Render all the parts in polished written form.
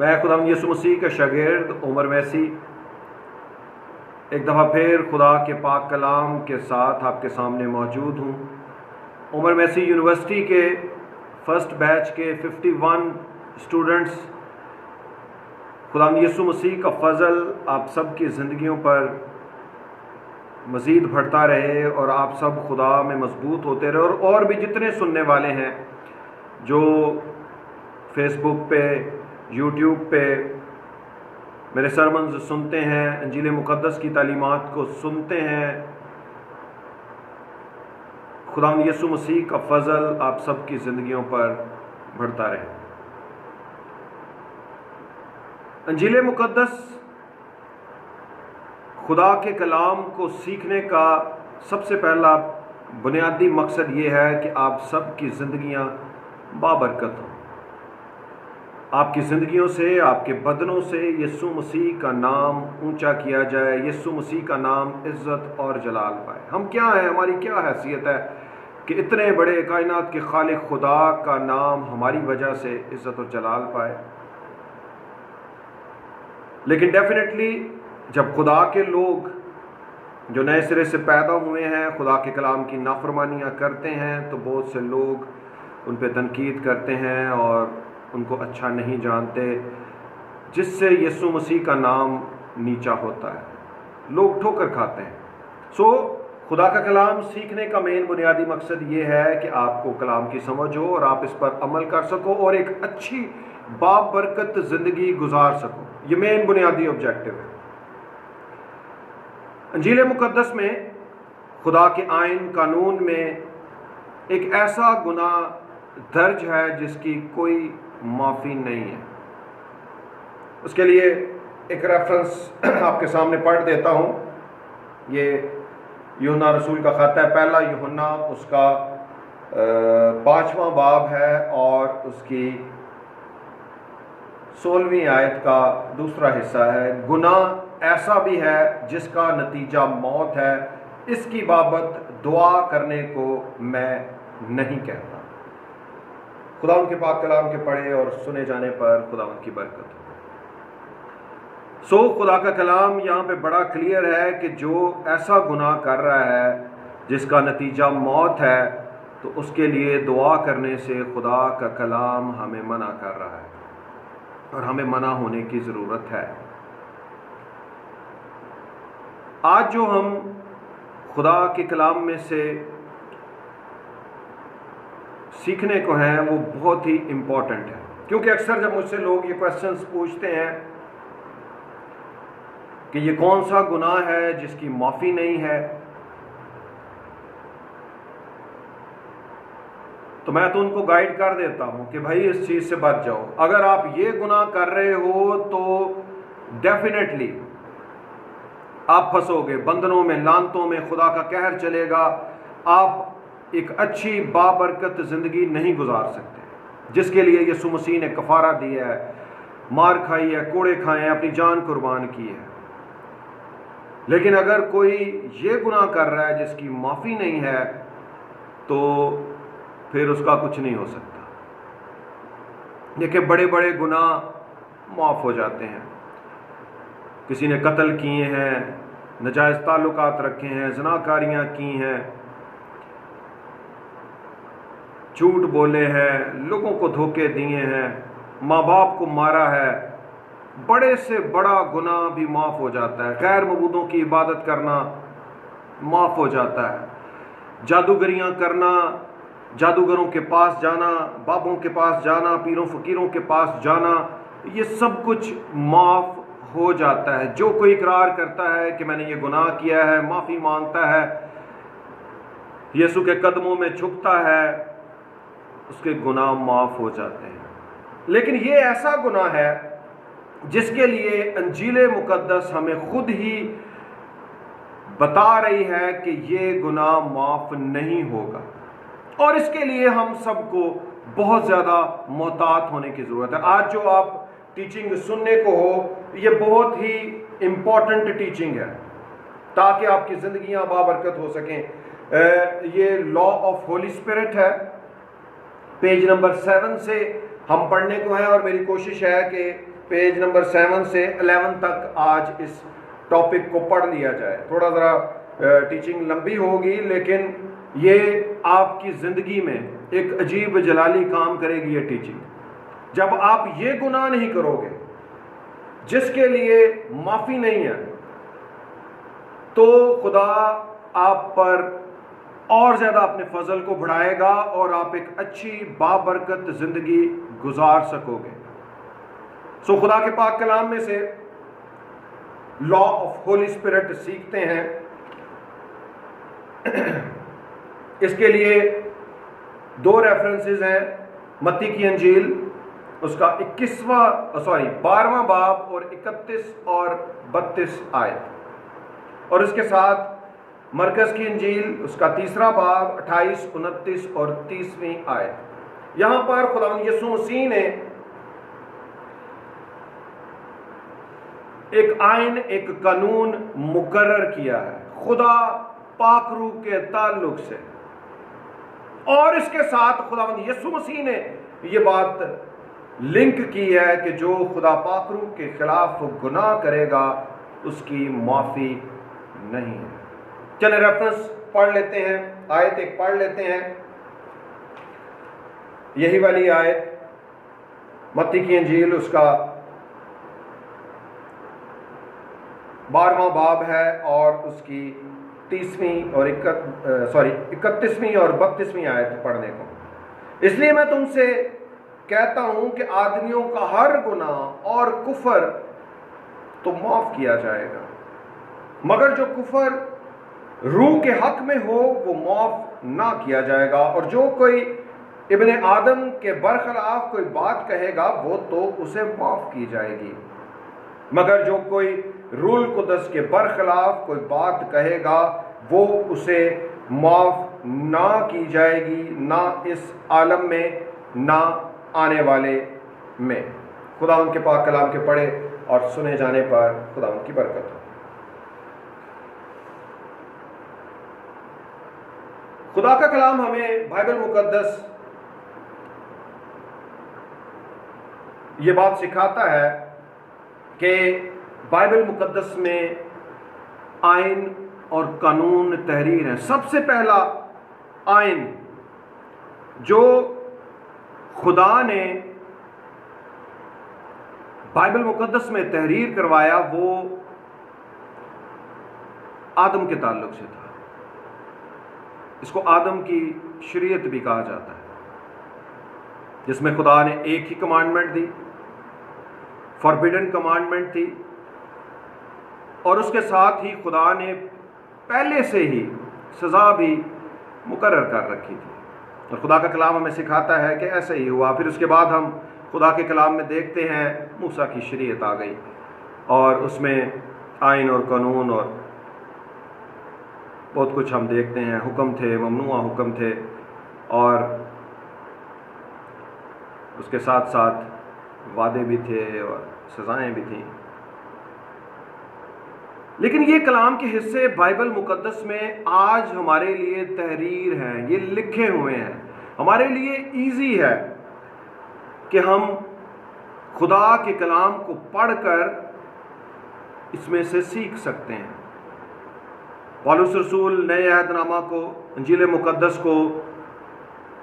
मैं खुदा यीशु मसीह का शागिर्द उमर मैसी एक दफ़ा फिर खुदा के पाक कलाम के साथ आपके सामने मौजूद हूँ। उमर मैसी यूनिवर्सिटी के फर्स्ट बैच के 51 स्टूडेंट्स, खुदा यीशु मसीह का फ़ज़ल आप सब की ज़िंदगियों पर मज़ीद बढ़ता रहे और आप सब खुदा में मजबूत होते रहे। और भी जितने सुनने वाले हैं जो फेसबुक पे, यूट्यूब पे मेरे सरमन्स सुनते हैं, इंजील मुक़द्दस की तालीमात को सुनते हैं, खुदा यीशु मसीह का फ़ज़ल आप सब की ज़िंदगियों पर बढ़ता रहे। इंजील मुक़द्दस खुदा के कलाम को सीखने का सबसे पहला बुनियादी मकसद ये है कि आप सब की ज़िंदगियाँ बाबरकत हों। आपकी ज़िंदगियों से, आपके बदनों से यीशु मसीह का नाम ऊंचा किया जाए, यीशु मसीह का नाम इज़्ज़त और जलाल पाए। हम क्या हैं, हमारी क्या हैसियत है कि इतने बड़े कायनात के खालिक खुदा का नाम हमारी वजह से इज़्ज़त और जलाल पाए। लेकिन डेफिनेटली जब खुदा के लोग जो नए सिरे से पैदा हुए हैं खुदा के कलाम की नाफरमानियाँ करते हैं, तो बहुत से लोग उन पर तनकीद करते हैं और उनको अच्छा नहीं जानते, जिससे यीशु मसीह का नाम नीचा होता है, लोग ठोकर खाते हैं। खुदा का कलाम सीखने का मेन बुनियादी मकसद ये है कि आपको कलाम की समझ हो और आप इस पर अमल कर सको और एक अच्छी बाबरकत ज़िंदगी गुजार सको। ये मेन बुनियादी ऑब्जेक्टिव है। इंजील मुक़द्दस में खुदा के आइन कानून में एक ऐसा गुनाह दर्ज है जिसकी कोई माफ़ी नहीं है। उसके लिए एक रेफरेंस आपके सामने पढ़ देता हूँ। ये यूहन्ना रसूल का ख़त है, पहला यूहन्ना उसका 5वां बाब है और उसकी 16वीं आयत का दूसरा हिस्सा है। गुनाह ऐसा भी है जिसका नतीजा मौत है, इसकी बाबत दुआ करने को मैं नहीं कहता। खुदा उनके पाक कलाम के पढ़े और सुने जाने पर खुदा उनकी बरकत हो। खुदा का कलाम यहाँ पे बड़ा क्लियर है कि जो ऐसा गुनाह कर रहा है जिसका नतीजा मौत है, तो उसके लिए दुआ करने से खुदा का कलाम हमें मना कर रहा है और हमें मना होने की ज़रूरत है। आज जो हम खुदा के कलाम में से सीखने को हैं वो बहुत ही इम्पोर्टेंट है, क्योंकि अक्सर जब मुझसे लोग ये क्वेश्चंस पूछते हैं कि ये कौन सा गुनाह है जिसकी माफ़ी नहीं है, तो मैं तो उनको गाइड कर देता हूं कि भाई इस चीज़ से बच जाओ। अगर आप ये गुनाह कर रहे हो तो डेफिनेटली आप फंसोगे बंधनों में, लानतों में, खुदा का कहर चलेगा। आप एक अच्छी बाबरकत ज़िंदगी नहीं गुजार सकते जिसके लिए यीशु मसीह ने कफ़ारा दिया है, मार खाई है, कोड़े खाए हैं, अपनी जान कुर्बान की है। लेकिन अगर कोई ये गुनाह कर रहा है जिसकी माफ़ी नहीं है, तो फिर उसका कुछ नहीं हो सकता। देखिए, बड़े बड़े गुनाह माफ़ हो जाते हैं। किसी ने कत्ल किए हैं, नाजायज़ ताल्लुकात रखे हैं, ज़नाकारियाँ की हैं, झूठ बोले हैं, लोगों को धोखे दिए हैं, माँ बाप को मारा है, बड़े से बड़ा गुनाह भी माफ़ हो जाता है। गैर मबूदों की इबादत करना माफ़ हो जाता है। जादूगरियाँ करना, जादूगरों के पास जाना, बाबों के पास जाना, पीरों फ़कीरों के पास जाना, ये सब कुछ माफ़ हो जाता है। जो कोई इकरार करता है कि मैंने ये गुनाह किया है, माफ़ी मांगता है, यीशु के कदमों में झुकता है, उसके गुनाह माफ़ हो जाते हैं। लेकिन ये ऐसा गुनाह है जिसके लिए इंजील मुक़द्दस हमें खुद ही बता रही है कि ये गुनाह माफ़ नहीं होगा, और इसके लिए हम सबको बहुत ज़्यादा मोहतात होने की ज़रूरत है। आज जो आप टीचिंग सुनने को हो, ये बहुत ही इम्पॉर्टेंट टीचिंग है ताकि आपकी ज़िंदगियाँ बाबरकत हो सकें। ये लॉ ऑफ होली स्पिरिट है, पेज नंबर 7 से हम पढ़ने को हैं, और मेरी कोशिश है कि पेज नंबर 7 से 11 तक आज इस टॉपिक को पढ़ लिया जाए। थोड़ा ज़रा टीचिंग लंबी होगी, लेकिन ये आपकी ज़िंदगी में एक अजीब जलाली काम करेगी ये टीचिंग। जब आप ये गुनाह नहीं करोगे जिसके लिए माफ़ी नहीं है, तो खुदा आप पर और ज़्यादा अपने फजल को बढ़ाएगा और आप एक अच्छी बाबरकत ज़िंदगी गुजार सकोगे। सो खुदा के पाक कलाम में से लॉ ऑफ होली स्पिरिट सीखते हैं। इसके लिए 2 रेफरेंसेस हैं। मत्ती की अंजील उसका 12वां बाब और 31 और 32 आयत, और इसके साथ मरकज़ की इंजील उसका 3रा बाब 28, 29 और 30वीं आयत। यहां पर खुदावंद यीशु मसीह ने एक आइन, एक कानून मुकर्रर किया है खुदा पाक रूह के ताल्लुक से, और इसके साथ खुदावंद यीशु मसीह ने यह बात लिंक की है कि जो खुदा पाक रूह के खिलाफ गुनाह करेगा उसकी माफी नहीं है। चले रेफरेंस पढ़ लेते हैं, आयत एक पढ़ लेते हैं। यही वाली आयत मत्ती की इंजील उसका 12वां बाब है और उसकी 31वीं और 32वीं आयत पढ़ने को। इसलिए मैं तुमसे कहता हूं कि आदमियों का हर गुनाह और कुफर तो माफ किया जाएगा, मगर जो कुफर रूह के हक में हो वो माफ ना किया जाएगा। और जो कोई इब्ने आदम के बरखिलाफ कोई बात कहेगा वो तो उसे माफ की जाएगी, मगर जो कोई रूल कुदस के बरखिलाफ कोई बात कहेगा वो उसे माफ ना की जाएगी, ना इस आलम में ना आने वाले में। खुदा उनके पाक कलाम के पढ़े और सुने जाने पर खुदा उनकी बरकत हो। खुदा का कलाम हमें बाइबल मुकद्दस ये बात सिखाता है कि बाइबल मुकद्दस में आइन और कानून तहरीर है। सबसे पहला आइन जो खुदा ने बाइबल मुकद्दस में तहरीर करवाया वो आदम के ताल्लुक से था। इसको आदम की शरीयत भी कहा जाता है, जिसमें खुदा ने एक ही कमांडमेंट दी, फॉरबिडन कमांडमेंट थी, और उसके साथ ही खुदा ने पहले से ही सज़ा भी मुकर्रर कर रखी थी। और खुदा का कलाम हमें सिखाता है कि ऐसा ही हुआ। फिर उसके बाद हम खुदा के कलाम में देखते हैं मूसा की शरीयत आ गई और उसमें आइन और कानून और बहुत कुछ हम देखते हैं। हुक्म थे, ममनुआ हुक्म थे, और उसके साथ साथ वादे भी थे और सज़ाएं भी थीं। लेकिन ये कलाम के हिस्से बाइबल मुकद्दस में आज हमारे लिए तहरीर हैं, ये लिखे हुए हैं। हमारे लिए इजी है कि हम खुदा के कलाम को पढ़कर इसमें से सीख सकते हैं। पौलुस रसूल नए अहदनामा को, इंजील मुकद्दस को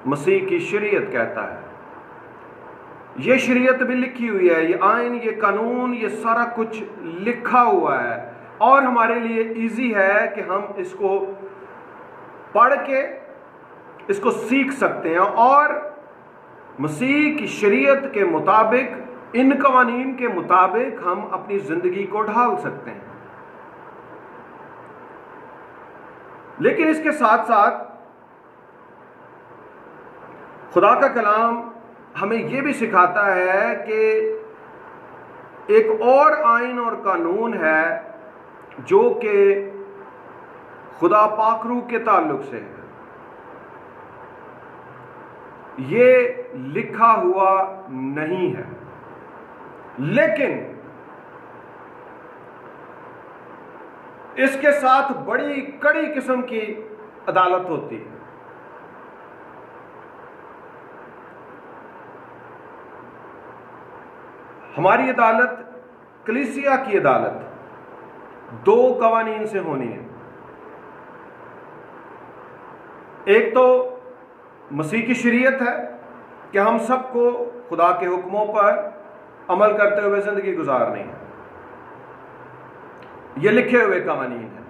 मसीह की शरीयत कहता है। ये शरीयत भी लिखी हुई है, ये आइन, ये कानून, ये सारा कुछ लिखा हुआ है, और हमारे लिए इजी है कि हम इसको पढ़ के इसको सीख सकते हैं और मसीह की शरीयत के मुताबिक, इन कवानीन के मुताबिक हम अपनी जिंदगी को ढाल सकते हैं। लेकिन इसके साथ साथ खुदा का कलाम हमें यह भी सिखाता है कि एक और आइन और कानून है जो कि खुदा पाक रूह के ताल्लुक से है। ये लिखा हुआ नहीं है, लेकिन इसके साथ बड़ी कड़ी किस्म की अदालत होती है। हमारी अदालत, कलीसिया की अदालत, दो कवानीन से होनी है। एक तो मसीह की शरीयत है कि हम सबको खुदा के हुक्मों पर अमल करते हुए जिंदगी गुजारनी है, ये लिखे हुए कवानीन है।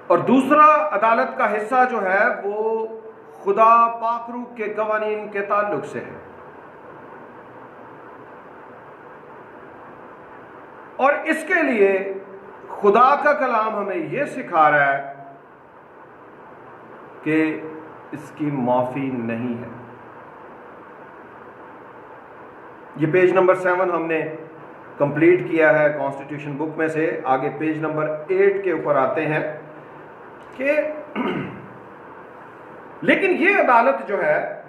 और दूसरा अदालत का हिस्सा जो है वो खुदा पाकरू के कवानीन के ताल्लुक से है। और इसके लिए खुदा का कलाम हमें यह सिखा रहा है कि इसकी माफी नहीं है। ये पेज नंबर 7 हमने कंप्लीट किया है कॉन्स्टिट्यूशन बुक में से। आगे पेज नंबर 8 के ऊपर आते हैं कि लेकिन ये अदालत जो है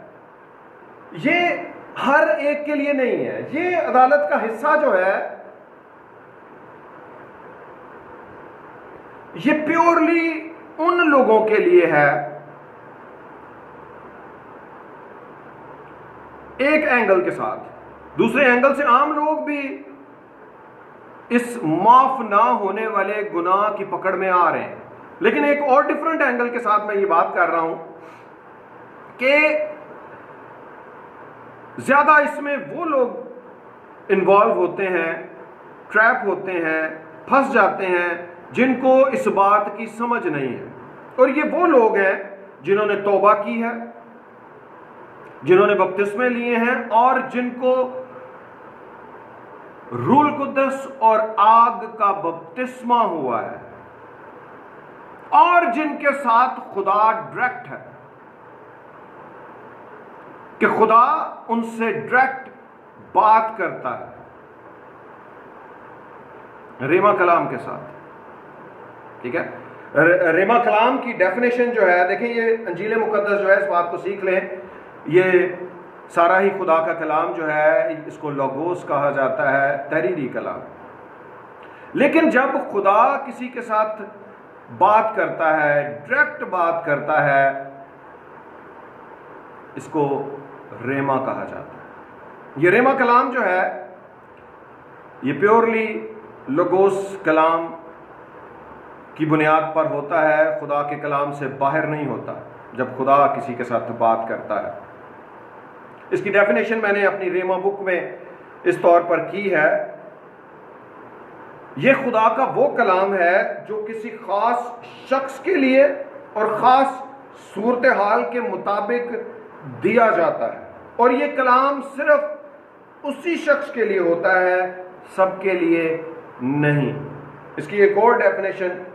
ये हर एक के लिए नहीं है। ये अदालत का हिस्सा जो है ये प्योरली उन लोगों के लिए है, एक एंगल के साथ। दूसरे एंगल से आम लोग भी इस माफ ना होने वाले गुनाह की पकड़ में आ रहे हैं, लेकिन एक और डिफरेंट एंगल के साथ मैं ये बात कर रहा हूं कि ज्यादा इसमें वो लोग इन्वॉल्व होते हैं, ट्रैप होते हैं, फंस जाते हैं जिनको इस बात की समझ नहीं है। और ये वो लोग हैं जिन्होंने तौबा की है, जिन्होंने बपतिस्मे लिए हैं और जिनको रूल कुद्दस और आग का बपतिस्मा हुआ है और जिनके साथ खुदा डायरेक्ट है कि खुदा उनसे डायरेक्ट बात करता है रेमा कलाम के साथ। ठीक है, रेमा कलाम की डेफिनेशन जो है, देखें ये अंजील मुकद्दस जो है, इस बात को सीख लें, ये सारा ही खुदा का कलाम जो है इसको लोगोस कहा जाता है, तहरीरी कलाम। लेकिन जब खुदा किसी के साथ बात करता है, डायरेक्ट बात करता है, इसको रेमा कहा जाता है। ये रेमा कलाम जो है ये प्योरली लोगोस कलाम की बुनियाद पर होता है, खुदा के कलाम से बाहर नहीं होता जब खुदा किसी के साथ बात करता है। इसकी डेफिनेशन मैंने अपनी रेमा बुक में इस तौर पर की है, यह खुदा का वो कलाम है जो किसी खास शख्स के लिए और खास सूरत हाल के मुताबिक दिया जाता है, और यह कलाम सिर्फ उसी शख्स के लिए होता है, सबके लिए नहीं। इसकी एक और डेफिनेशन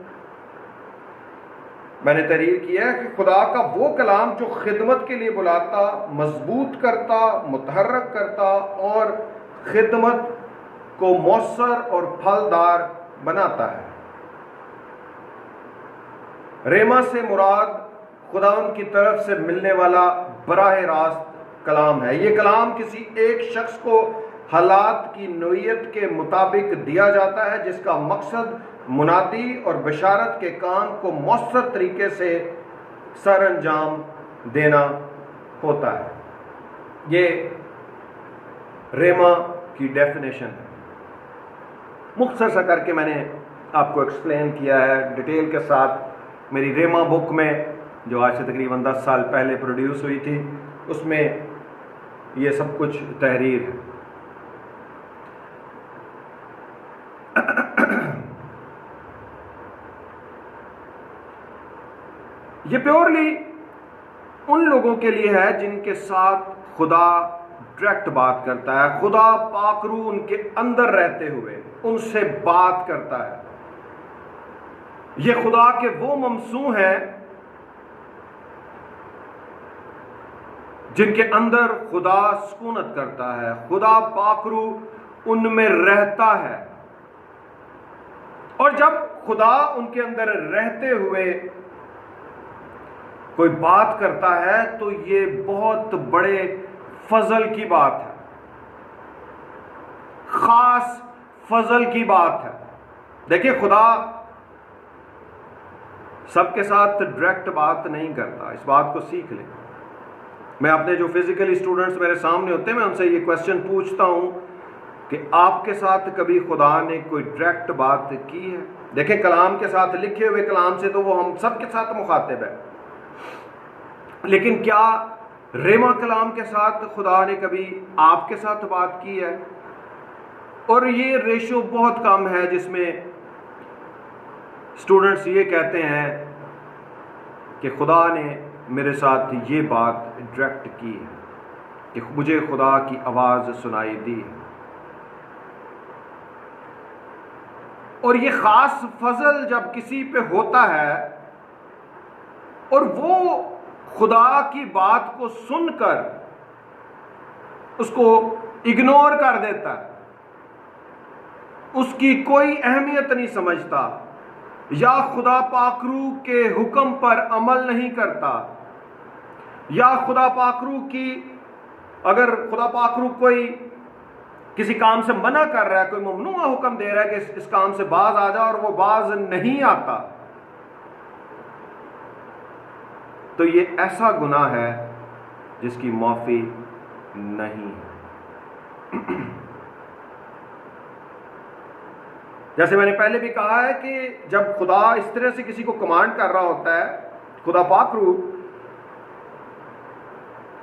मैंने तहरीर किया है कि खुदा का वो कलाम जो खिदमत के लिए बुलाता, मजबूत करता, मुतहर्रक करता और खिदमत को मौसर और फलदार बनाता है। रेमा से मुराद खुदा की तरफ से मिलने वाला बराह रास्त कलाम है। ये कलाम किसी एक शख्स को हालात की नोयत के मुताबिक दिया जाता है, जिसका मकसद मुनादी और बशारत के काम को मौसर तरीके से सर अंजाम देना होता है। ये रेमा की डेफिनेशन है। मुख्तसर सा करके मैंने आपको एक्सप्लेन किया है डिटेल के साथ। मेरी रेमा बुक में जो आज से तकरीबन 10 साल पहले प्रोड्यूस हुई थी, उसमें ये सब कुछ तहरीर है। ये प्योरली उन लोगों के लिए है जिनके साथ खुदा डायरेक्ट बात करता है। खुदा पाकरू उनके अंदर रहते हुए उनसे बात करता है। ये खुदा के वो ममसू हैं जिनके अंदर खुदा सुकूनत करता है, खुदा पाकरू उनमें रहता है। और जब खुदा उनके अंदर रहते हुए कोई बात करता है तो ये बहुत बड़े फजल की बात है, खास फजल की बात है। देखिए, खुदा सबके साथ डायरेक्ट बात नहीं करता, इस बात को सीख लें। मैं अपने जो फिजिकली स्टूडेंट्स मेरे सामने होते हैं, मैं उनसे ये क्वेश्चन पूछता हूं कि आपके साथ कभी खुदा ने कोई डायरेक्ट बात की है? देखें, कलाम के साथ, लिखे हुए कलाम से तो वो हम सब के साथ मुखातिब है, लेकिन क्या रेमा कलाम के साथ खुदा ने कभी आपके साथ बात की है? और ये रेशो बहुत कम है जिसमें स्टूडेंट्स ये कहते हैं कि खुदा ने मेरे साथ ये बात डायरेक्ट की है, कि मुझे खुदा की आवाज़ सुनाई दी है। और ये ख़ास फजल जब किसी पे होता है और वो खुदा की बात को सुनकर उसको इग्नोर कर देता है, उसकी कोई अहमियत नहीं समझता, या खुदा पाकरू के हुक्म पर अमल नहीं करता, या खुदा पाकरू की, अगर खुदा पाकरू कोई किसी काम से मना कर रहा है, कोई ममनुआ हुक्म दे रहा है कि इस काम से बाज आ जा, और वो बाज नहीं आता, तो ये ऐसा गुनाह है जिसकी माफी नहीं है। जैसे मैंने पहले भी कहा है कि जब खुदा इस तरह से किसी को कमांड कर रहा होता है, खुदा पाकरू,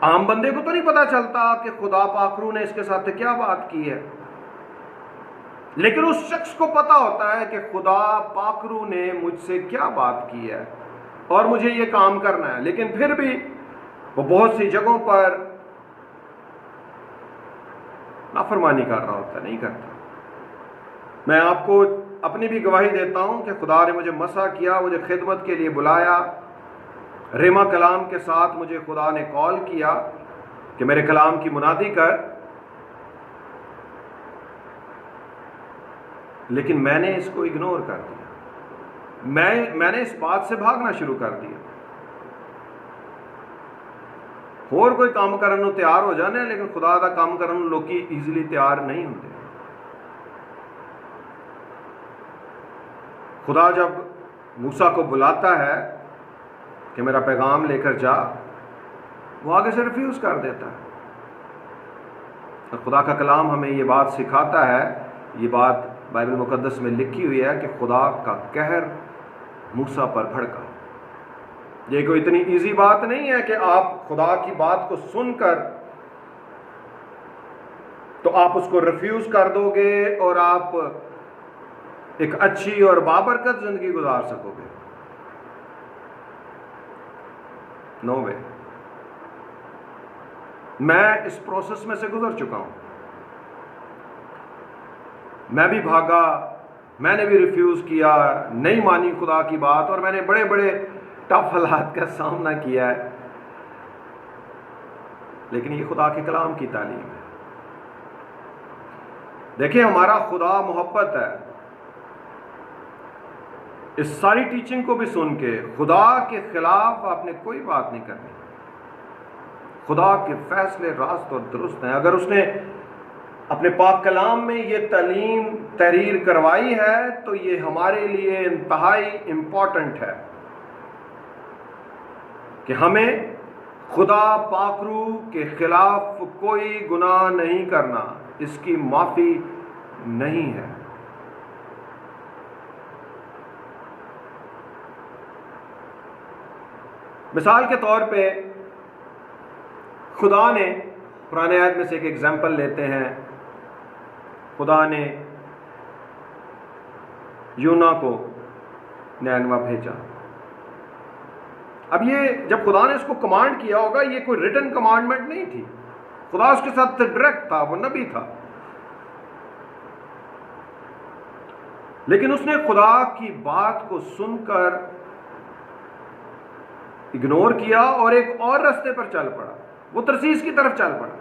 आम बंदे को तो नहीं पता चलता कि खुदा पाकरू ने इसके साथ क्या बात की है, लेकिन उस शख्स को पता होता है कि खुदा पाकरू ने मुझसे क्या बात की है और मुझे ये काम करना है। लेकिन फिर भी वो बहुत सी जगहों पर नाफरमानी कर रहा होता है, नहीं करता। मैं आपको अपनी भी गवाही देता हूं कि खुदा ने मुझे मसा किया, मुझे खिदमत के लिए बुलाया, रेमा कलाम के साथ मुझे खुदा ने कॉल किया कि मेरे कलाम की मुनादी कर, लेकिन मैंने इसको इग्नोर कर दिया। मैंने इस बात से भागना शुरू कर दिया। होर कोई काम करने को तैयार हो जाने, लेकिन खुदा का काम करने लोग ईजिली तैयार नहीं होते। खुदा जब मूसा को बुलाता है कि मेरा पैगाम लेकर जा, वो आगे से रिफ्यूज कर देता है। तो खुदा का कलाम हमें ये बात सिखाता है, ये बात बाइबल मुकद्दस में लिखी हुई है कि खुदा का कहर मूसा पर भड़का। ये कोई इतनी इजी बात नहीं है कि आप खुदा की बात को सुनकर तो आप उसको रिफ्यूज कर दोगे और आप एक अच्छी और बाबरकत जिंदगी गुजार सकोगे। नो वे। मैं इस प्रोसेस में से गुजर चुका हूं। मैं भी भागा, मैंने भी रिफ्यूज किया, नहीं मानी खुदा की बात, और मैंने बड़े बड़े टफ हालात का सामना किया है। लेकिन ये खुदा के कलाम की तालीम है। देखिए, हमारा खुदा मोहब्बत है। इस सारी टीचिंग को भी सुन के खुदा के खिलाफ आपने कोई बात नहीं करनी। खुदा के फैसले रास्त और दुरुस्त हैं। अगर उसने अपने पाक कलाम में ये तालीम तहरीर करवाई है तो ये हमारे लिए इंतहाई इम्पॉर्टेंट है कि हमें खुदा पाकरू के खिलाफ कोई गुनाह नहीं करना, इसकी माफी नहीं है। मिसाल के तौर पे खुदा ने, पुराने आयत में से एक एग्जाम्पल लेते हैं, खुदा ने यूना को नैनवा भेजा। अब ये जब खुदा ने उसको कमांड किया होगा, ये कोई रिटन कमांडमेंट नहीं थी, खुदा उसके साथ डायरेक्ट था, वो नबी था। लेकिन उसने खुदा की बात को सुनकर इग्नोर किया और एक और रास्ते पर चल पड़ा, वो तरसीस की तरफ चल पड़ा।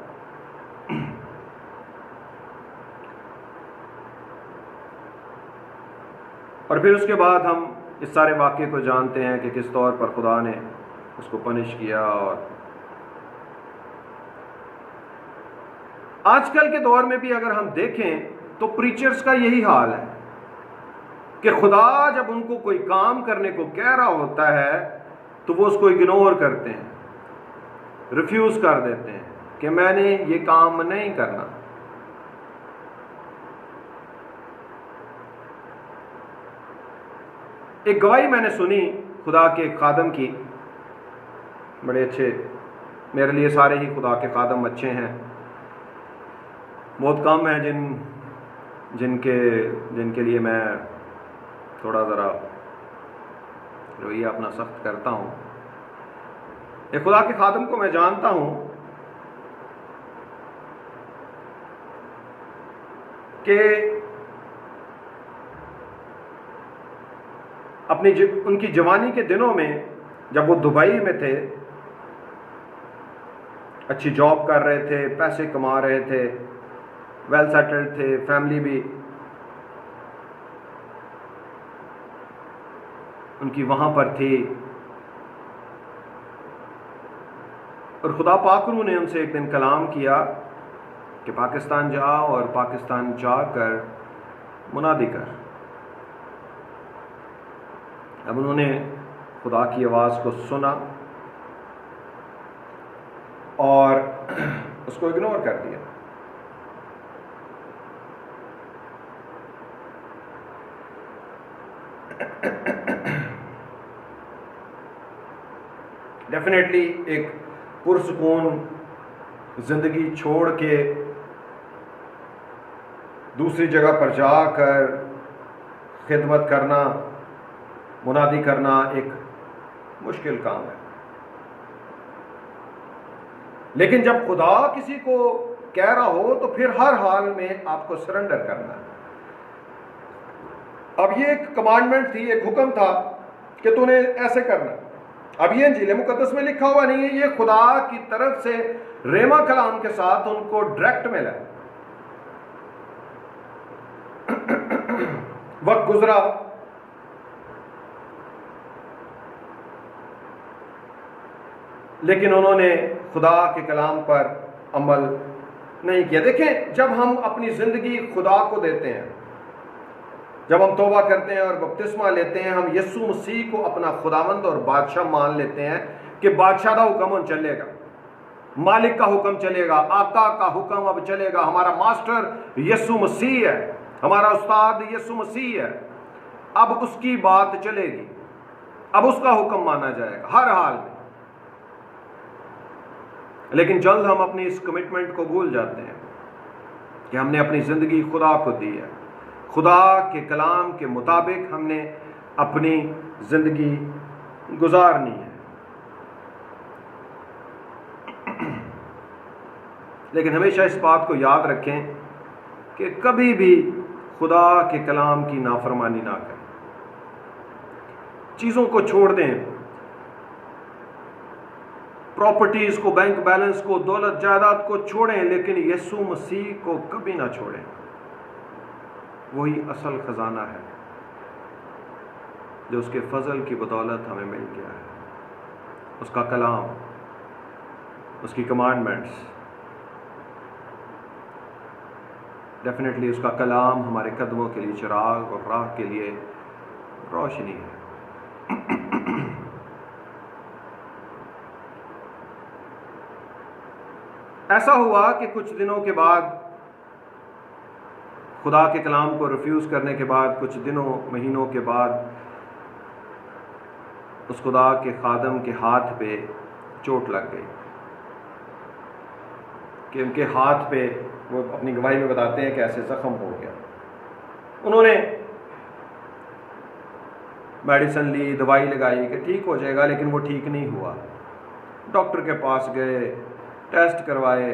और फिर उसके बाद हम इस सारे वाक़े को जानते हैं कि किस तौर पर खुदा ने उसको पनिश किया। और आजकल के दौर में भी अगर हम देखें तो प्रीचर्स का यही हाल है कि खुदा जब उनको कोई काम करने को कह रहा होता है तो वो उसको इग्नोर करते हैं, रिफ्यूज कर देते हैं कि मैंने ये काम नहीं करना। एक गवाही मैंने सुनी खुदा के खादम की, बड़े अच्छे, मेरे लिए सारे ही खुदा के खादम अच्छे हैं, बहुत कम हैं जिनके लिए मैं थोड़ा ज़रा रवैया अपना सख्त करता हूँ। एक खुदा के खादम को मैं जानता हूँ कि उनकी जवानी के दिनों में जब वो दुबई में थे, अच्छी जॉब कर रहे थे, पैसे कमा रहे थे, वेल सेटल्ड थे, फैमिली भी उनकी वहाँ पर थी, और खुदा पाकरू ने उनसे एक दिन कलाम किया कि पाकिस्तान जा और पाकिस्तान जाकर मुनादी कर। अब उन्होंने खुदा की आवाज़ को सुना और उसको इग्नोर कर दिया। डेफिनेटली एक पुरसुकून जिंदगी छोड़ के दूसरी जगह पर जाकर खिदमत करना, मुनादी करना एक मुश्किल काम है। लेकिन जब खुदा किसी को कह रहा हो तो फिर हर हाल में आपको सरेंडर करना है। अब ये एक कमांडमेंट थी, एक हुक्म था कि तूने ऐसे करना। अब ये इंजील मुकद्दस में लिखा हुआ नहीं है, ये खुदा की तरफ से रेमा कलाम के साथ उनको डायरेक्ट मिला। वक्त गुजरा, लेकिन उन्होंने खुदा के कलाम पर अमल नहीं किया। देखें, जब हम अपनी ज़िंदगी खुदा को देते हैं, जब हम तौबा करते हैं और बपतिस्मा लेते हैं, हम यीशु मसीह को अपना खुदावंद और बादशाह मान लेते हैं कि बादशाह का हुक्म चलेगा, मालिक का हुक्म चलेगा, आका का हुक्म अब चलेगा। हमारा मास्टर यीशु मसीह है, हमारा उस्ताद यीशु मसीह है, अब उसकी बात चलेगी, अब उसका हुक्म माना जाएगा हर हाल में। लेकिन जल्द हम अपनी इस कमिटमेंट को भूल जाते हैं कि हमने अपनी ज़िंदगी खुदा को दी है, खुदा के कलाम के मुताबिक हमने अपनी ज़िंदगी गुजारनी है। लेकिन हमेशा इस बात को याद रखें कि कभी भी खुदा के कलाम की नाफरमानी ना करें, चीज़ों को छोड़ दें, प्रॉपर्टीज को, बैंक बैलेंस को, दौलत जायदाद को छोड़ें, लेकिन यीशु मसीह को कभी ना छोड़ें। वही असल खजाना है जो उसके फजल की बदौलत हमें मिल गया है। उसका कलाम, उसकी कमांडमेंट्स, डेफिनेटली उसका कलाम हमारे कदमों के लिए चिराग और राह के लिए रोशनी है। ऐसा हुआ कि कुछ दिनों के बाद, खुदा के कलाम को रिफ्यूज़ करने के बाद, कुछ दिनों महीनों के बाद, उस खुदा के खादम के हाथ पे चोट लग गई कि उनके हाथ पे, वो अपनी गवाही में बताते हैं कि ऐसे ज़ख्म हो गया। उन्होंने मेडिसिन ली, दवाई लगाई कि ठीक हो जाएगा, लेकिन वो ठीक नहीं हुआ। डॉक्टर के पास गए, टेस्ट करवाए,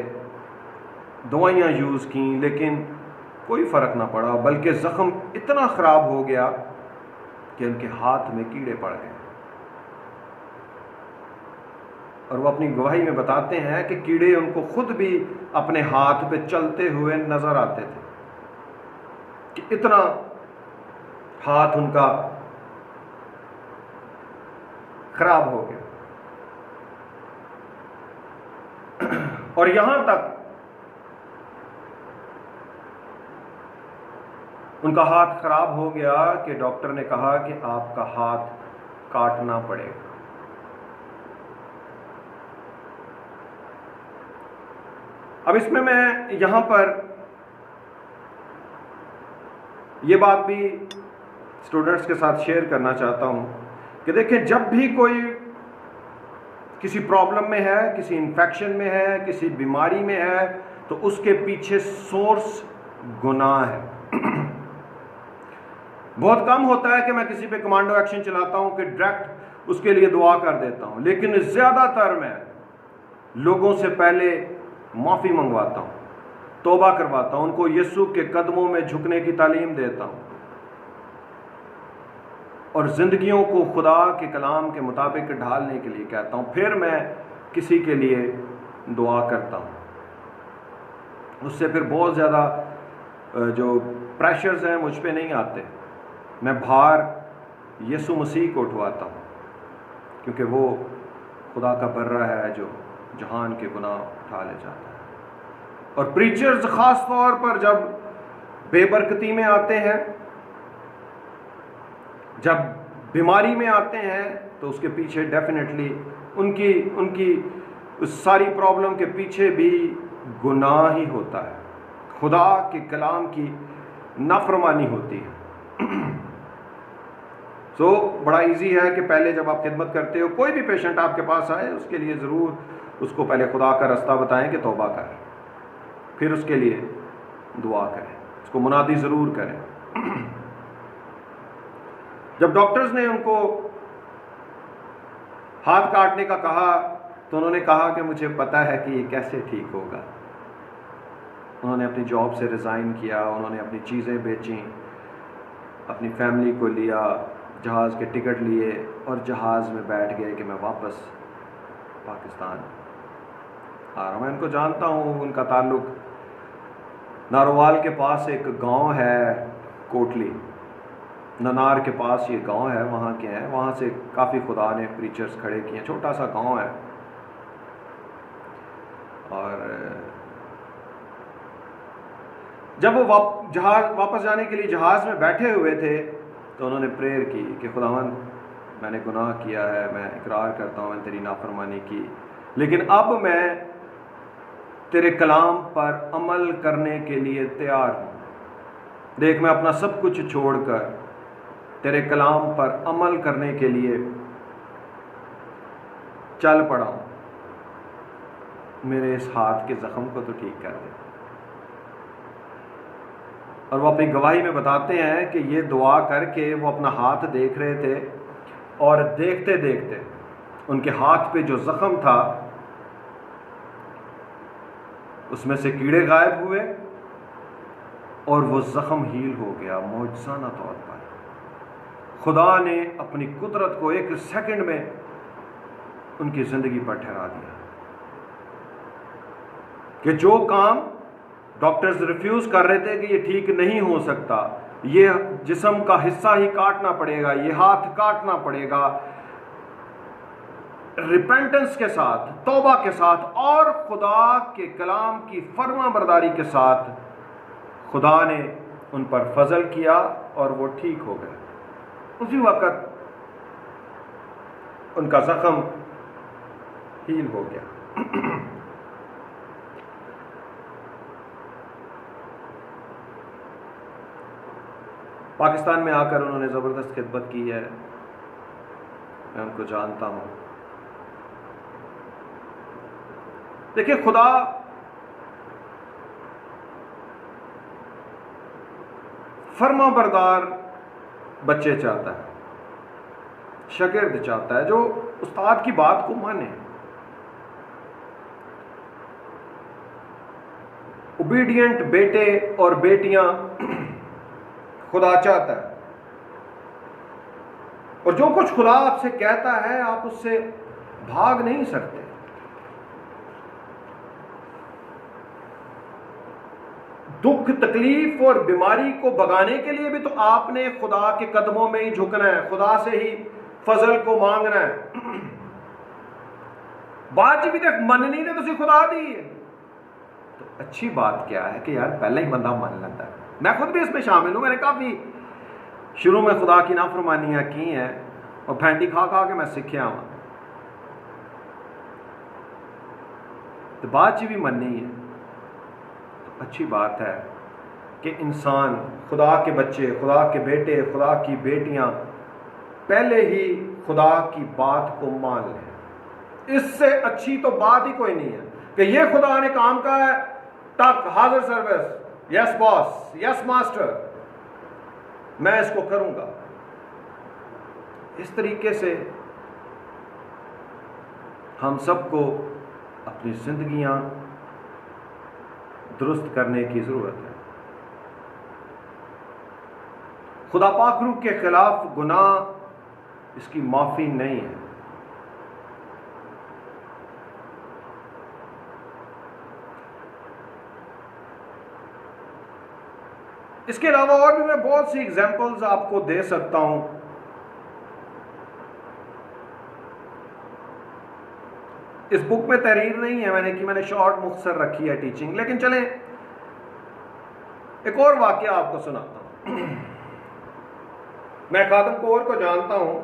दवाइयाँ यूज़ की, लेकिन कोई फ़र्क ना पड़ा, बल्कि ज़ख्म इतना ख़राब हो गया कि उनके हाथ में कीड़े पड़ गए। और वो अपनी गवाही में बताते हैं कि कीड़े उनको खुद भी अपने हाथ पे चलते हुए नज़र आते थे, कि इतना हाथ उनका ख़राब हो गया। और यहां तक उनका हाथ खराब हो गया कि डॉक्टर ने कहा कि आपका हाथ काटना पड़ेगा। अब इसमें मैं यहां पर यह बात भी स्टूडेंट्स के साथ शेयर करना चाहता हूँ कि देखें, जब भी कोई किसी प्रॉब्लम में है, किसी इन्फेक्शन में है, किसी बीमारी में है, तो उसके पीछे सोर्स गुनाह है। बहुत कम होता है कि मैं किसी पे कमांडो एक्शन चलाता हूं कि डायरेक्ट उसके लिए दुआ कर देता हूं, लेकिन ज़्यादातर मैं लोगों से पहले माफ़ी मंगवाता हूं, तौबा करवाता हूं, उनको यीशु के कदमों में झुकने की तालीम देता हूं और ज़िंदगियों को खुदा के कलाम के मुताबिक ढालने के लिए कहता हूं। फिर मैं किसी के लिए दुआ करता हूं। उससे फिर बहुत ज़्यादा जो प्रेशर्स हैं मुझ पे नहीं आते। मैं भार यीशु मसीह को उठवाता हूं, क्योंकि वो खुदा का बर्रा है जो जहान के गुनाह उठा ले जाता है। और प्रीचर्स ख़ास तौर पर जब बेबरकती में आते हैं, जब बीमारी में आते हैं, तो उसके पीछे डेफिनेटली उनकी उस सारी प्रॉब्लम के पीछे भी गुनाह ही होता है, खुदा के कलाम की नाफरमानी होती है। तो बड़ा इजी है कि पहले जब आप खिदमत करते हो, कोई भी पेशेंट आपके पास आए, उसके लिए ज़रूर उसको पहले खुदा का रास्ता बताएं कि तौबा कर, फिर उसके लिए दुआ करें, उसको मुनादी ज़रूर करें। जब डॉक्टर्स ने उनको हाथ काटने का कहा, तो उन्होंने कहा कि मुझे पता है कि ये कैसे ठीक होगा। उन्होंने अपनी जॉब से रिज़ाइन किया, उन्होंने अपनी चीज़ें बेचीं, अपनी फैमिली को लिया, जहाज़ के टिकट लिए और जहाज़ में बैठ गए कि मैं वापस पाकिस्तान आ रहा हूँ। मैं उनको जानता हूँ, उनका ताल्लुक नारोवाल के पास एक गांव है, कोटली ननार के पास ये गांव है, वहाँ के हैं। वहाँ से काफ़ी खुदा ने प्रीचर्स खड़े किए, छोटा सा गांव है। और जब वो वापस जाने के लिए जहाज़ में बैठे हुए थे, तो उन्होंने प्रेयर की कि खुदावंद, मैंने गुनाह किया है, मैं इकरार करता हूँ मैंने तेरी नाफरमानी की, लेकिन अब मैं तेरे कलाम पर अमल करने के लिए तैयार हूँ। देख, मैं अपना सब कुछ छोड़कर तेरे कलाम पर अमल करने के लिए चल पड़ा हूँ। मेरे इस हाथ के ज़ख्म को तो ठीक कर दे। और वो अपनी गवाही में बताते हैं कि ये दुआ करके वो अपना हाथ देख रहे थे, और देखते देखते उनके हाथ पे जो ज़ख्म था उसमें से कीड़े गायब हुए और वो ज़ख्म हील हो गया मौजज़ाना तौर पर। खुदा ने अपनी कुदरत को एक सेकंड में उनकी ज़िंदगी पर ठहरा दिया कि जो काम डॉक्टर्स रिफ्यूज़ कर रहे थे कि ये ठीक नहीं हो सकता, ये जिस्म का हिस्सा ही काटना पड़ेगा, ये हाथ काटना पड़ेगा, रिपेंटेंस के साथ, तौबा के साथ और खुदा के कलाम की फर्माबरदारी के साथ खुदा ने उन पर फजल किया और वो ठीक हो गए। उसी वक्त उनका ज़ख्म हील हो गया। पाकिस्तान में आकर उन्होंने ज़बरदस्त खिदमत की है, मैं उनको जानता हूँ। देखिए, खुदा फर्माबरदार बच्चे चाहता है, शागिर्द चाहता है जो उस्ताद की बात को माने। ओबीडियंट बेटे और बेटियां खुदा चाहता है, और जो कुछ खुदा आपसे कहता है आप उससे भाग नहीं सकते। दुख, तकलीफ और बीमारी को भगाने के लिए भी तो आपने खुदा के कदमों में ही झुकना है, खुदा से ही फजल को मांगना है। बात भी तक मननी ने तुझे खुदा दी है, तो अच्छी बात क्या है कि यार पहले ही बंदा मान लेता है। मैं खुद भी इसमें शामिल हूं, मैंने काफी शुरू में खुदा की नाफरमानियां की हैं और फैंटी खा खा के मैं सीखिया हूं, तो बात भी मननी है। अच्छी बात है कि इंसान, खुदा के बच्चे, खुदा के बेटे, खुदा की बेटियां पहले ही खुदा की बात को मान लें। इससे अच्छी तो बात ही कोई नहीं है कि ये खुदा ने काम कहा है, तक हाजिर service, yes boss, yes master, मैं इसको करूंगा। इस तरीके से हम सबको अपनी जिंदगियां दुरुस्त करने की जरूरत है। खुदा पाक रूह के खिलाफ गुनाह इसकी माफी नहीं है। इसके अलावा और भी मैं बहुत सी एग्जांपल्स आपको दे सकता हूं। इस बुक में तहरीर नहीं है मैंने शॉर्ट मुख्तसर रखी है टीचिंग, लेकिन चलें एक और वाकया आपको सुनाता हूं। मैं खादम कौर को जानता हूं।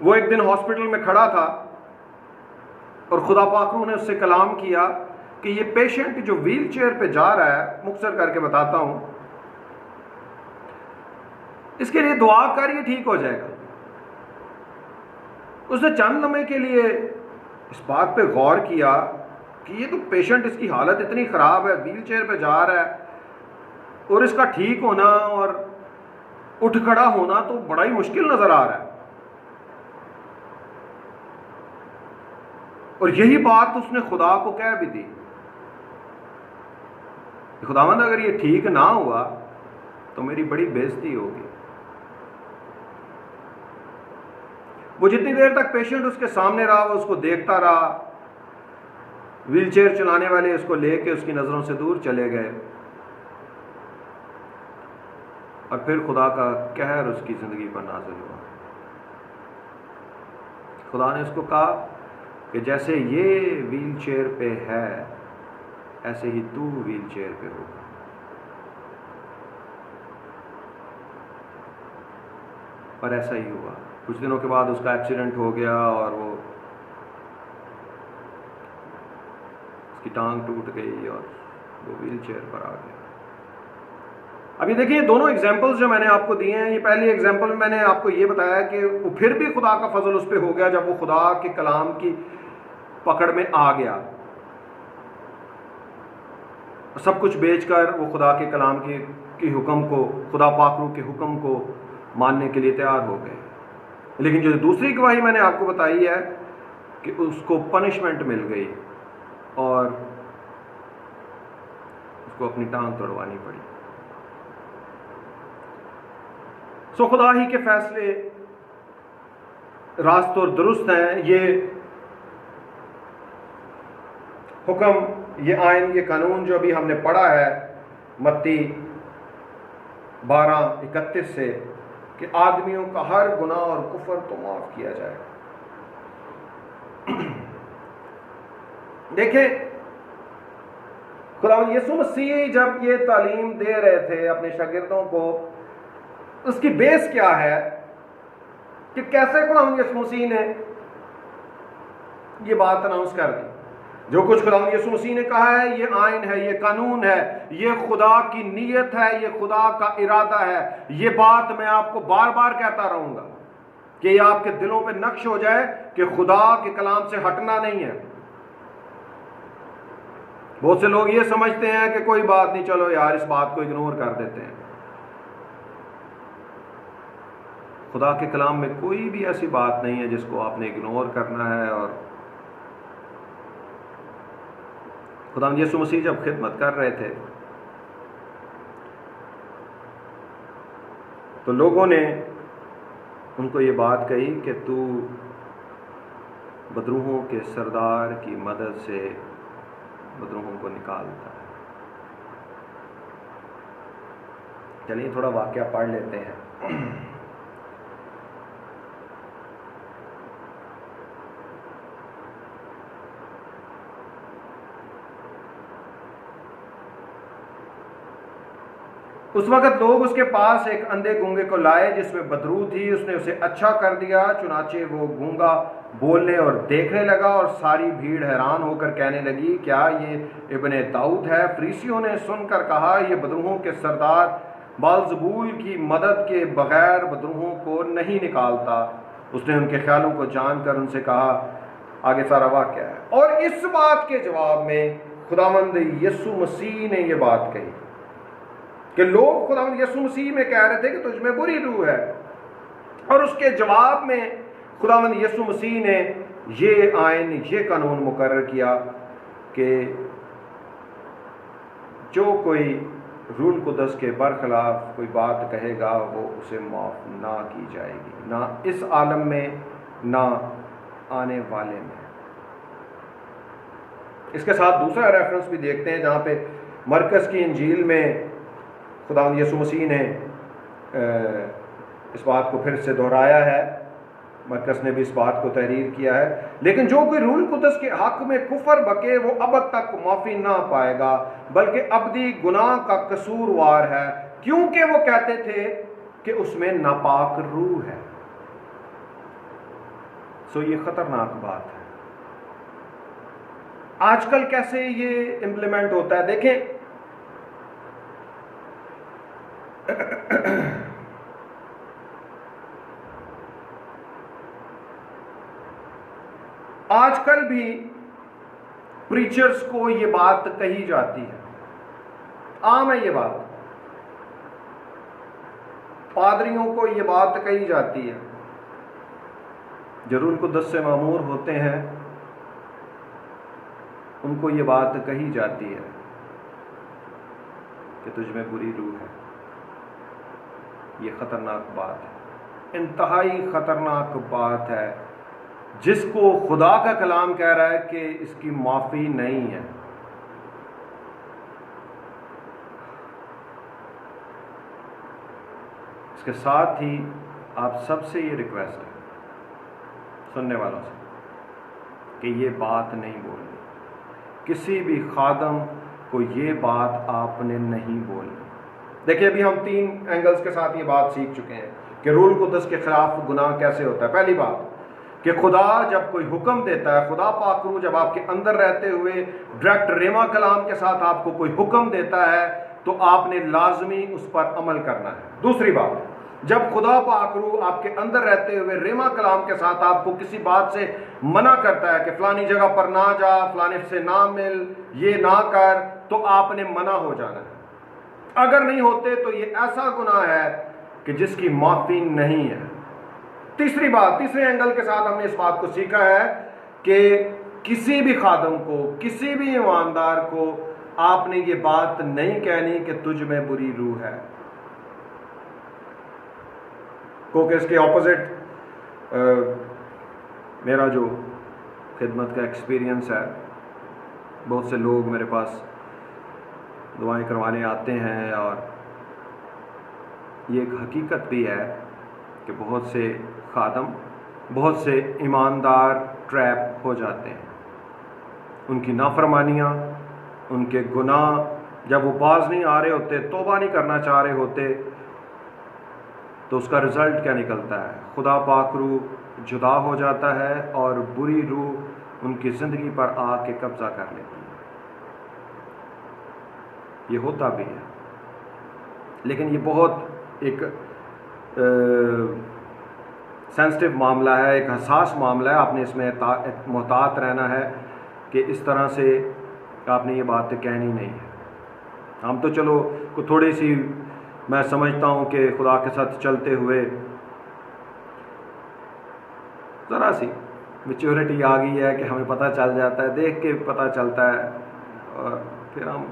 वो एक दिन हॉस्पिटल में खड़ा था और खुदा पाक ने उससे कलाम किया कि ये पेशेंट जो व्हील चेयर पे जा रहा है, मुख्तसर करके बताता हूं, इसके लिए दुआ कर, ये ठीक हो जाएगा। उसने चंद लम्हे के लिए इस बात पे गौर किया कि ये तो पेशेंट, इसकी हालत इतनी खराब है, व्हील चेयर पे जा रहा है और इसका ठीक होना और उठ खड़ा होना तो बड़ा ही मुश्किल नजर आ रहा है। और यही बात उसने खुदा को कह भी दी, खुदावंद अगर ये ठीक ना हुआ तो मेरी बड़ी बेइज्जती होगी। वो जितनी देर तक पेशेंट उसके सामने रहा, वो उसको देखता रहा। व्हीलचेयर चलाने वाले उसको लेके उसकी नजरों से दूर चले गए और फिर खुदा का कहर उसकी जिंदगी पर नाज़िल हुआ। खुदा ने उसको कहा कि जैसे ये व्हीलचेयर पे है, ऐसे ही तू व्हीलचेयर पे होगा। और ऐसा ही हुआ। कुछ दिनों के बाद उसका एक्सीडेंट हो गया और वो उसकी टांग टूट गई और वो व्हील चेयर पर आ गया। अभी देखिए, दोनों एग्जाम्पल्स जो मैंने आपको दिए हैं, ये पहली एग्जाम्पल में मैंने आपको ये बताया कि वो फिर भी खुदा का फजल उस पर हो गया जब वो खुदा के कलाम की पकड़ में आ गया। सब कुछ बेचकर वो खुदा के कलाम के हुक्म को, खुदा पाक रूह के हुक्म को मानने के लिए तैयार हो गए। लेकिन जो दूसरी गवाही मैंने आपको बताई है कि उसको पनिशमेंट मिल गई और उसको अपनी टांग तोड़वानी पड़ी। सो खुदा ही के फैसले रास्त और दुरुस्त हैं। ये हुक्म, ये आइन, ये कानून जो अभी हमने पढ़ा है मत्ती 12:31 से, कि आदमियों का हर गुनाह और कुफर तो माफ किया जाएगा। देखें, खुदा यीशु मसीह जब ये तालीम दे रहे थे अपने शागिर्दों को, उसकी बेस क्या है कि कैसे खुदा यीशु मसीह ने ये बात अनाउंस कर दी। जो कुछ खुदा यीशु मसीह ने कहा है, ये आइन है, ये कानून है, ये खुदा की नीयत है, ये खुदा का इरादा है। ये बात मैं आपको बार बार कहता रहूंगा कि ये आपके दिलों पे नक्श हो जाए कि खुदा के कलाम से हटना नहीं है। बहुत से लोग ये समझते हैं कि कोई बात नहीं, चलो यार इस बात को इग्नोर कर देते हैं। खुदा के कलाम में कोई भी ऐसी बात नहीं है जिसको आपने इग्नोर करना है। और खुदा यीशु मसीह जब खिदमत कर रहे थे तो लोगों ने उनको ये बात कही कि तू बदरूहों के सरदार की मदद से बदरूहों को निकालता है। चलिए थोड़ा वाकया पढ़ लेते हैं। उस वक्त लोग उसके पास एक अंधे गूंगे को लाए जिसमें बदरू थी। उसने उसे अच्छा कर दिया, चुनाचे वो गूंगा बोलने और देखने लगा, और सारी भीड़ हैरान होकर कहने लगी, क्या ये इब्ने दाऊद है? फरीसियों ने सुनकर कहा, ये बदरूहों के सरदार बालजबूल की मदद के बगैर बदरूहों को नहीं निकालता। उसने उनके ख्यालों को जानकर उनसे कहा, आगे सारा वाक़या है। और इस बात के जवाब में खुदावंद यीशु मसीह ने ये बात कही कि लोग खुदावंद यीशु मसीह में कह रहे थे कि तुझ में बुरी रूह है, और उसके जवाब में खुदावंद यीशु मसीह ने ये आयन, ये कानून मुकर्रर किया कि जो कोई रूल कुदस के बरखिलाफ कोई बात कहेगा वो उसे माफ़ ना की जाएगी, ना इस आलम में ना आने वाले में। इसके साथ दूसरा रेफरेंस भी देखते हैं जहाँ पे मरकस की इंजील में खुदावंद यीशु मसीह ने इस बात को फिर से दोहराया है। मरकस ने भी इस बात को तहरीर किया है, लेकिन जो कोई रूल कुदस के हक में कुफर बके वो अब तक माफ़ी ना पाएगा, बल्कि अबदी गुनाह का कसूरवार है, क्योंकि वो कहते थे कि उसमें नापाक रूह है। सो ये खतरनाक बात है। आजकल कैसे ये इंप्लीमेंट होता है देखें। आजकल भी प्रीचर्स को ये बात कही जाती है, आम है ये बात, पादरियों को ये बात कही जाती है, जो रूल कुदस से मामूर होते हैं उनको ये बात कही जाती है कि तुझ में बुरी रूह है। ये खतरनाक बात है, इंतहाई खतरनाक बात है, जिसको खुदा का कलाम कह रहा है कि इसकी माफ़ी नहीं है। इसके साथ ही आप सबसे ये रिक्वेस्ट है सुनने वालों से कि ये बात नहीं बोलनी, किसी भी खादम को ये बात आपने नहीं बोलनी। देखिए, अभी हम 3 एंगल्स के साथ ये बात सीख चुके हैं कि रूल कुदस के खिलाफ गुनाह कैसे होता है। पहली बात कि खुदा जब कोई हुक्म देता है, खुदा पाक रूह जब आपके अंदर रहते हुए डायरेक्ट रेमा कलाम के साथ आपको कोई हुक्म देता है तो आपने लाजमी उस पर अमल करना है। दूसरी बात, जब खुदा पाक रूह आपके अंदर रहते हुए रेमा कलाम के साथ आपको किसी बात से मना करता है कि फलानी जगह पर ना जा, फलाने से ना मिल, ये ना कर, तो आपने मना हो जाना है। अगर नहीं होते तो ये ऐसा गुनाह है कि जिसकी माफ़ी नहीं है। तीसरी बात, तीसरे एंगल के साथ हमने इस बात को सीखा है कि किसी भी खादम को, किसी भी ईमानदार को आपने ये बात नहीं कहनी कि तुझ में बुरी रूह है, क्योंकि इसके ऑपोजिट मेरा जो खिदमत का एक्सपीरियंस है, बहुत से लोग मेरे पास दुआएं करवाने आते हैं, और ये एक हकीकत भी है कि बहुत से खादम, बहुत से ईमानदार ट्रैप हो जाते हैं। उनकी नाफरमानियाँ, उनके गुनाह जब वो बाज नहीं आ रहे होते, तौबा नहीं करना चाह रहे होते, तो उसका रिज़ल्ट क्या निकलता है? खुदा पाक रूह जुदा हो जाता है और बुरी रूह उनकी ज़िंदगी पर आके कब्ज़ा कर लेती है। ये होता भी है, लेकिन ये बहुत एक सेंसिटिव मामला है, एक हसास मामला है। आपने इसमें मोहतात रहना है कि इस तरह से आपने ये बात कहनी नहीं है। हम तो चलो को थोड़ी सी, मैं समझता हूँ कि खुदा के साथ चलते हुए ज़रा सी मैच्योरिटी आ गई है कि हमें पता चल जाता है, देख के पता चलता है, और फिर हम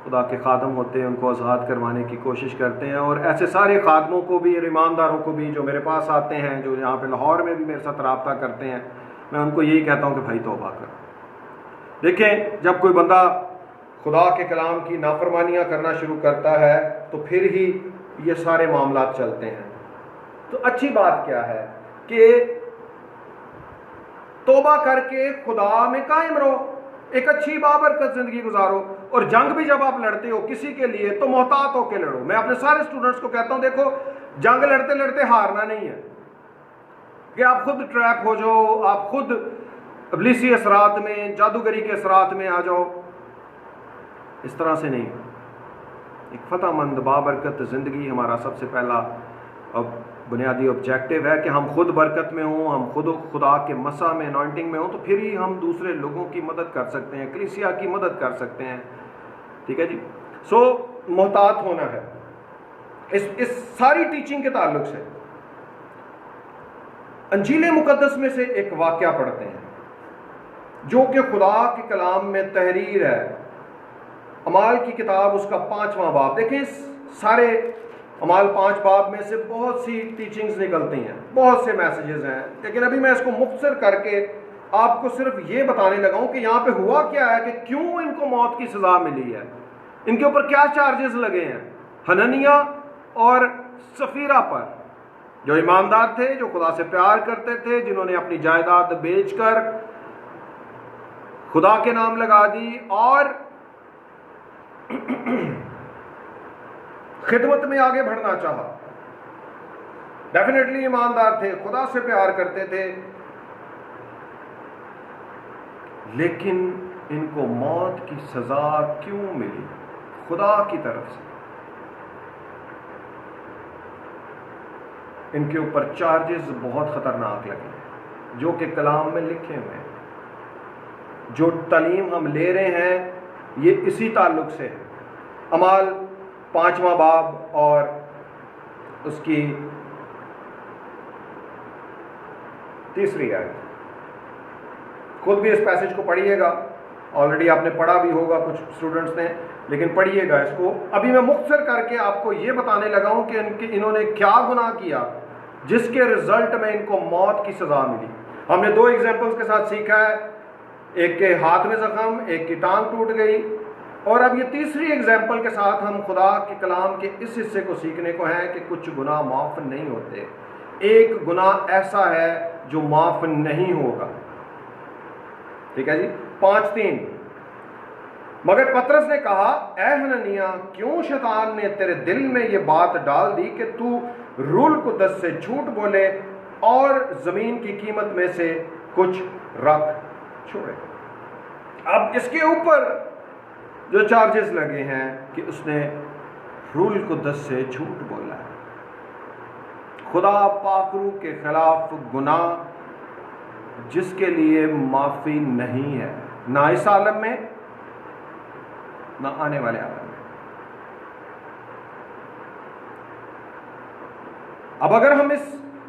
खुदा के खादम होते हैं, उनको आज़ाद करवाने की कोशिश करते हैं। और ऐसे सारे खादमों को भी, ईमानदारों को भी जो मेरे पास आते हैं, जो यहाँ पे लाहौर में भी मेरे साथ रब्ता करते हैं, मैं उनको यही कहता हूँ कि भाई तौबा कर। देखें, जब कोई बंदा खुदा के कलाम की नाफरमानियाँ करना शुरू करता है तो फिर ही ये सारे मामला चलते हैं। तो अच्छी बात क्या है कि तौबा करके खुदा में कायम रहो, एक अच्छी बाबरकत जिंदगी गुजारो, और जंग भी जब आप लड़ते हो किसी के लिए तो मोहतात होकर लड़ो। मैं अपने सारे स्टूडेंट्स को कहता हूं, देखो, जंग लड़ते लड़ते हारना नहीं है, कि आप खुद ट्रैप हो जाओ, आप खुद इब्लीसी असरात में, जादूगरी के असरात में आ जाओ। इस तरह से नहीं। एक फतहमंद बाबरकत ज़िंदगी हमारा सबसे पहला और बुनियादी ऑब्जेक्टिव है कि हम खुद बरकत में हों, हम खुद खुदा के मसा में, अनॉइंटिंग में हों, तो फिर ही हम दूसरे लोगों की मदद कर सकते हैं, कलीसिया की मदद कर सकते हैं। ठीक है जी। सो मोहतात होना है। इस सारी टीचिंग के ताल्लुक से अंजील मुकद्दस में से एक वाक़या पढ़ते हैं जो कि खुदा के कलाम में तहरीर है। अमाल की किताब उसका 5वां बाब। देखें, सारे अमाल 5 बाब में से बहुत सी टीचिंग्स निकलती हैं, बहुत से मैसेजेस हैं, लेकिन अभी मैं इसको मुख्तसर करके आपको सिर्फ ये बताने लगा हूं कि यहाँ पे हुआ क्या है, कि क्यों इनको मौत की सज़ा मिली है, इनके ऊपर क्या चार्जेस लगे हैं हननिया और सफीरा पर, जो ईमानदार थे, जो खुदा से प्यार करते थे, जिन्होंने अपनी जायदाद बेचकर खुदा के नाम लगा दी और खिदमत में आगे बढ़ना चाहा। डेफिनेटली ईमानदार थे, खुदा से प्यार करते थे, लेकिन इनको मौत की सजा क्यों मिली खुदा की तरफ से? इनके ऊपर चार्जेस बहुत खतरनाक लगे जो कि कलाम में लिखे हुए हैं। जो तालीम हम ले रहे हैं ये इसी ताल्लुक से है। अमाल 5वां बाब और उसकी 3री आयत। खुद भी इस पैसेज को पढ़िएगा, ऑलरेडी आपने पढ़ा भी होगा कुछ स्टूडेंट्स ने, लेकिन पढ़िएगा इसको। अभी मैं मुख्तसर करके आपको ये बताने लगा हूं कि इन्होंने क्या गुनाह किया जिसके रिजल्ट में इनको मौत की सजा मिली। हमने 2 एग्जाम्पल्स के साथ सीखा है, एक के हाथ में जख्म, एक की टांग टूट गई, और अब ये 3री एग्जाम्पल के साथ हम खुदा के कलाम के इस हिस्से को सीखने को है कि कुछ गुनाह माफ़ नहीं होते। एक गुनाह ऐसा है जो माफ़ नहीं होगा। ठीक है जी। 5:3 मगर पतरस ने कहा, ऐ हननिया, क्यों शैतान ने तेरे दिल में ये बात डाल दी कि तू रूल कुद्दस से झूठ बोले और ज़मीन की कीमत में से कुछ रख छोड़े। अब इसके ऊपर जो चार्जेस लगे हैं कि उसने रूल कुद्दस से झूठ बोला है, खुदा पाकरू के खिलाफ गुनाह जिसके लिए माफ़ी नहीं है, ना इस आलम में ना आने वाले आलम में। अब अगर हम इस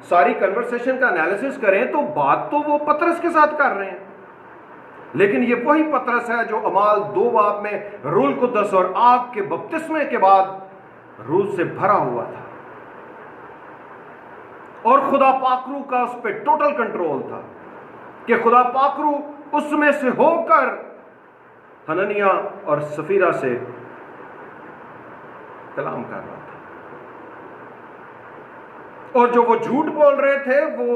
सारी कन्वर्सेशन का एनालिसिस करें तो बात तो वो पतरस के साथ कर रहे हैं, लेकिन ये वही पतरस है जो अमाल 2 बाब में रूल कुद्दस और आग के बपतिस्मे के बाद रूह से भरा हुआ था और खुदा पाकरू का उस पर टोटल कंट्रोल था कि खुदा पाकरू उसमें से होकर हननिया और सफीरा से कलाम कर रहा था, और जो वो झूठ बोल रहे थे वो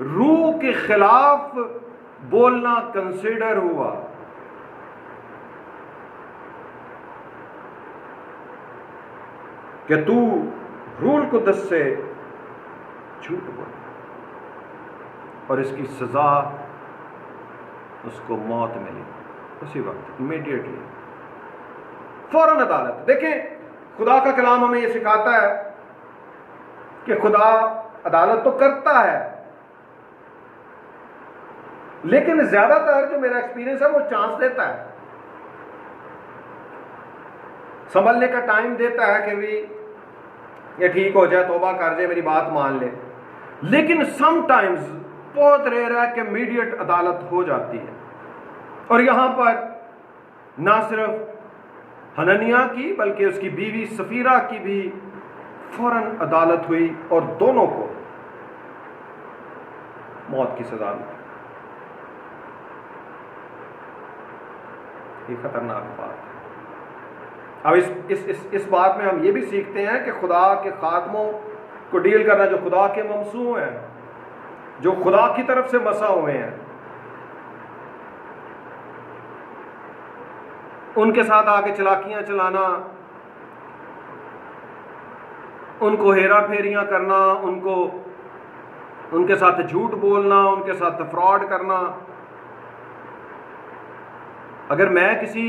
रूह के खिलाफ बोलना कंसिडर हुआ। कि तू रूल कुद्दस से झूठ बोल, और इसकी सजा उसको मौत मिली उसी वक्त, इमीडिएटली, फौरन अदालत। देखें, खुदा का कलाम हमें यह सिखाता है कि खुदा अदालत तो करता है, लेकिन ज्यादातर जो मेरा एक्सपीरियंस है वो चांस देता है, संभलने का टाइम देता है कि भी ये ठीक हो जाए, तौबा कर जाए, मेरी बात मान ले। लेकिन समटाइम्स, बहुत रेयर है कि इमीडिएट अदालत हो जाती है। और यहां पर ना सिर्फ हननिया की बल्कि उसकी बीवी सफीरा की भी फौरन अदालत हुई और दोनों को मौत की सजा मिली। ये खतरनाक बात है। अब इस बात में हम ये भी सीखते हैं कि खुदा के खात्मों को डील करना, जो खुदा के ममसू हैं, जो खुदा की तरफ से मसा हुए हैं, उनके साथ आके चलाकियां चलाना, उनको हेरा फेरियां करना, उनको उनके साथ झूठ बोलना, उनके साथ फ्रॉड करना। अगर मैं किसी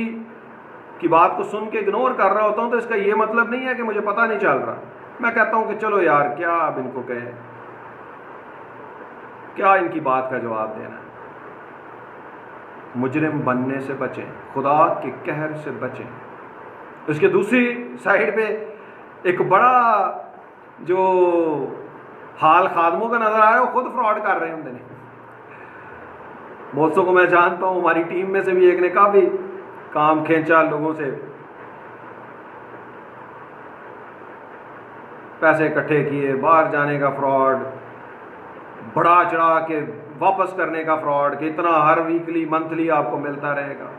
की बात को सुन के इग्नोर कर रहा होता हूं तो इसका यह मतलब नहीं है कि मुझे पता नहीं चल रहा। मैं कहता हूं कि चलो यार, क्या अब इनको कहें, क्या इनकी बात का जवाब देना है। मुजरिम बनने से बचें, खुदा के कहर से बचें। इसके दूसरी साइड पे एक बड़ा जो हाल खादमों का नजर आया, वो खुद फ्रॉड कर रहे होंगे। बहुत सौ को मैं जानता हूं, हमारी टीम में से भी एक ने काफी काम खींचा, लोगों से पैसे इकट्ठे किए, बाहर जाने का फ्रॉड, बढ़ा चढ़ा के वापस करने का फ्रॉड, कि इतना हर वीकली मंथली आपको मिलता रहेगा।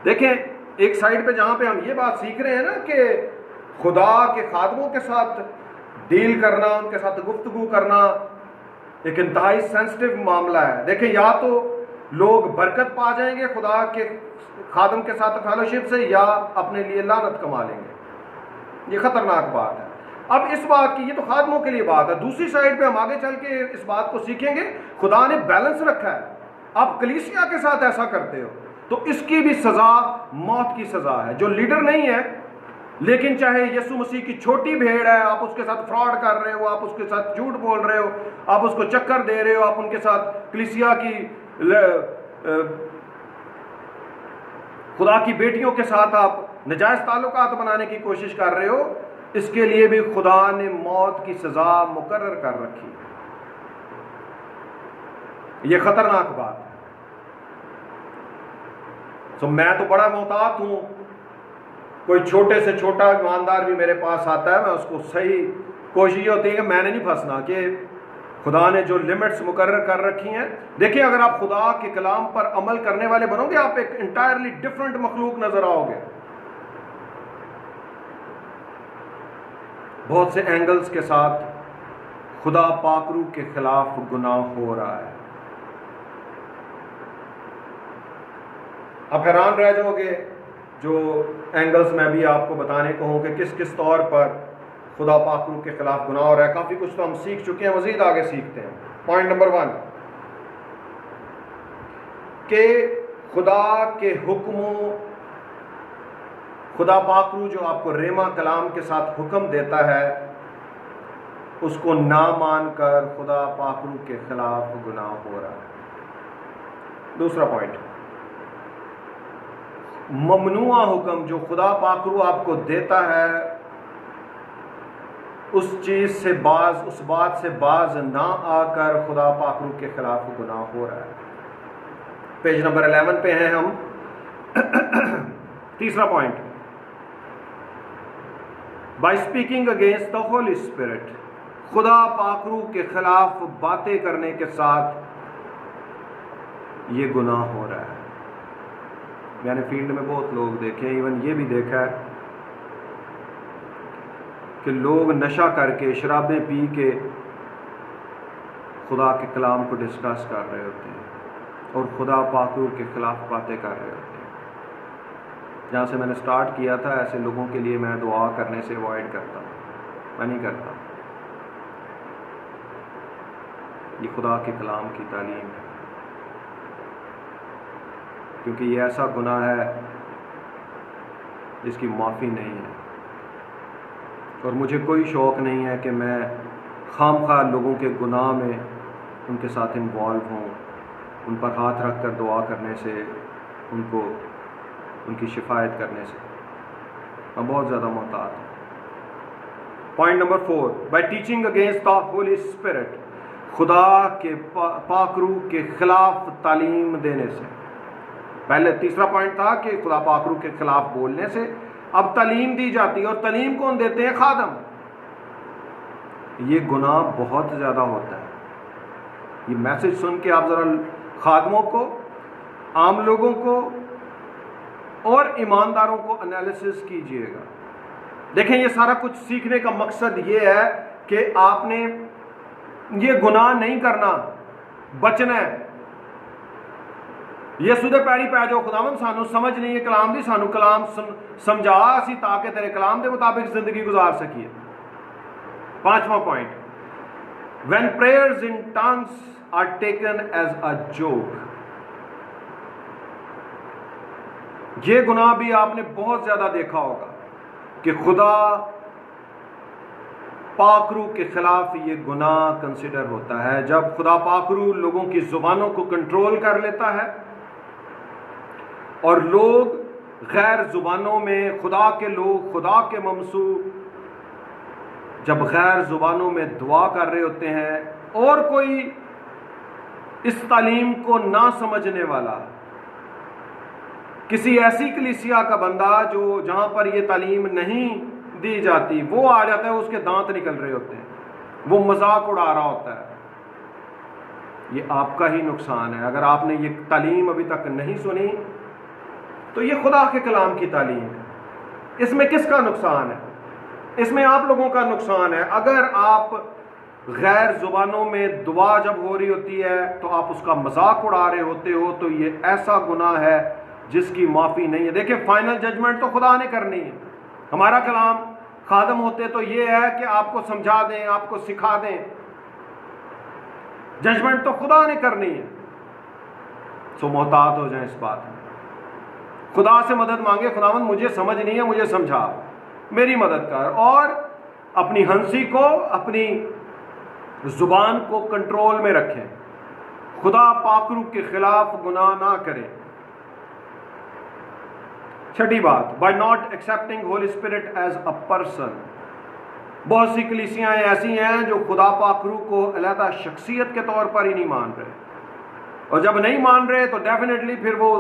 देखें, एक साइड पे जहां पे हम ये बात सीख रहे हैं ना कि खुदा के खादमों के साथ डील करना, उनके साथ गुफ्तगू करना एक इंतहाई सेंसिटिव मामला है। देखें, या तो लोग बरकत पा जाएंगे खुदा के खादम के साथ फेलोशिप से, या अपने लिए लानत कमा लेंगे। ये खतरनाक बात है। अब इस बात की, ये तो खादमों के लिए बात है, दूसरी साइड पे हम आगे चल के इस बात को सीखेंगे। खुदा ने बैलेंस रखा है। आप कलीसिया के साथ ऐसा करते हो तो इसकी भी सजा मौत की सजा है। जो लीडर नहीं है, लेकिन चाहे यीशु मसीह की छोटी भेड़ है, आप उसके साथ फ्रॉड कर रहे हो, आप उसके साथ झूठ बोल रहे हो, आप उसको चक्कर दे रहे हो, आप उनके साथ कलीसिया की खुदा की बेटियों के साथ आप नजायज ताल्लुकात बनाने की कोशिश कर रहे हो, इसके लिए भी खुदा ने मौत की सजा मुकर्रर कर रखी। यह खतरनाक बात है। तो मैं तो बड़ा मोहतात हूं, कोई छोटे से छोटा ईमानदार भी मेरे पास आता है, मैं उसको सही कोशिश होती है कि मैंने नहीं फंसना, कि खुदा ने जो लिमिट्स मुकर्रर कर रखी हैं। देखिए, अगर आप खुदा के कलाम पर अमल करने वाले बनोगे, आप एक इंटायरली डिफरेंट मखलूक नजर आओगे। बहुत से एंगल्स के साथ खुदा पाकरू के खिलाफ गुनाह हो रहा है। आप हैरान रह जाओगे जो एंगल्स मैं भी आपको बताने को हूं कि किस किस तौर पर खुदा पाकरू के खिलाफ गुनाह हो रहा है। काफी कुछ तो हम सीख चुके हैं, मजीद आगे सीखते हैं। पॉइंट नंबर 1 कि खुदा के हुक्मों, खुदा पाकरू जो आपको रेमा कलाम के साथ हुक्म देता है, उसको ना मानकर खुदा पाकरू के खिलाफ गुनाह हो रहा है। दूसरा पॉइंट, ममनुआ हुक्म जो खुदा पाकरू आपको देता है, उस चीज से बाज, उस बात से बाज ना आकर खुदा पाकरू के खिलाफ गुनाह हो रहा है। पेज नंबर 11 पे हैं हम। तीसरा point, by speaking against the holy spirit, खुदा पाकरू के खिलाफ बातें करने के साथ ये गुनाह हो रहा है। मैंने फील्ड में बहुत लोग देखे हैं, इवन ये भी देखा है कि लोग नशा करके, शराबें पी के खुदा के कलाम को डिस्कस कर रहे होते हैं और खुदा पाकरू के खिलाफ बातें कर रहे होते हैं। जहाँ से मैंने स्टार्ट किया था, ऐसे लोगों के लिए मैं दुआ करने से अवॉइड करता हूँ, मैं नहीं करता। ये खुदा के कलाम की तालीम है, क्योंकि ये ऐसा गुनाह है जिसकी माफ़ी नहीं है। और मुझे कोई शौक़ नहीं है कि मैं खामखा लोगों के गुनाह में उनके साथ इन्वॉल्व हूँ, उन पर हाथ रख कर दुआ करने से, उनको उनकी शिफायत करने से मैं बहुत ज़्यादा मोहतात हूँ। Point number 4, bye teaching against the holy spirit, खुदा के पाकरू के खिलाफ तालीम देने से। पहले तीसरा पॉइंट था कि खुदा पाकरू के खिलाफ बोलने से, अब तालीम दी जाती है, और तालीम कौन देते हैं? खादम। ये गुनाह बहुत ज़्यादा होता है। ये मैसेज सुन के आप ज़रा खादमों को, आम लोगों को और ईमानदारों को एनालिसिस कीजिएगा। देखें, ये सारा कुछ सीखने का मकसद ये है कि आपने ये गुनाह नहीं करना, बचना है। यसू दे पैरी पै जाओ, खुदावंद सानू समझ नहीं है कलाम दी, सानू कलाम समझा असी ताकि तेरे कलाम के मुताबिक जिंदगी गुजार सकीए। 5वां point, when prayers in tongues are taken as a joke. ये गुनाह भी आपने बहुत ज्यादा देखा होगा कि खुदा पाकरू के खिलाफ ये गुनाह कंसिडर होता है। जब खुदा पाकरू लोगों की जुबानों को कंट्रोल कर लेता है और लोग गैर जुबानों में, खुदा के लोग, खुदा के ममसू जब गैर जुबानों में दुआ कर रहे होते हैं और कोई इस तालीम को ना समझने वाला, किसी ऐसी कलीसिया का बंदा जो जहां पर यह तालीम नहीं दी जाती, वो आ जाता है, उसके दांत निकल रहे होते हैं, वो मजाक उड़ा रहा होता है। ये आपका ही नुकसान है। अगर आपने ये तालीम अभी तक नहीं सुनी तो ये खुदा के कलाम की तालीम है। इसमें किसका नुकसान है? इसमें आप लोगों का नुकसान है। अगर आप गैर जुबानों में दुआ जब हो रही होती है तो आप उसका मजाक उड़ा रहे होते हो, तो ये ऐसा गुनाह है जिसकी माफ़ी नहीं है। देखिए, फाइनल जजमेंट तो खुदा ने करनी है। हमारा कलाम खादम होते तो ये है कि आपको समझा दें, आपको सिखा दें। जजमेंट तो खुदा ने करनी है। सो मोहतात हो जाए इस बात में। खुदा से मदद मांगे, खुदावंद मुझे समझ नहीं है, मुझे समझा, मेरी मदद कर, और अपनी हंसी को, अपनी जुबान को कंट्रोल में रखें। खुदा पाकरू के खिलाफ गुनाह ना करें। छठी बात, by not accepting holy spirit as a person. बहुत सी कलीसियां ऐसी हैं जो खुदा पाकरू को अलहदा शख्सियत के तौर पर ही नहीं मान रहे, और जब नहीं मान रहे तो डेफिनेटली फिर वो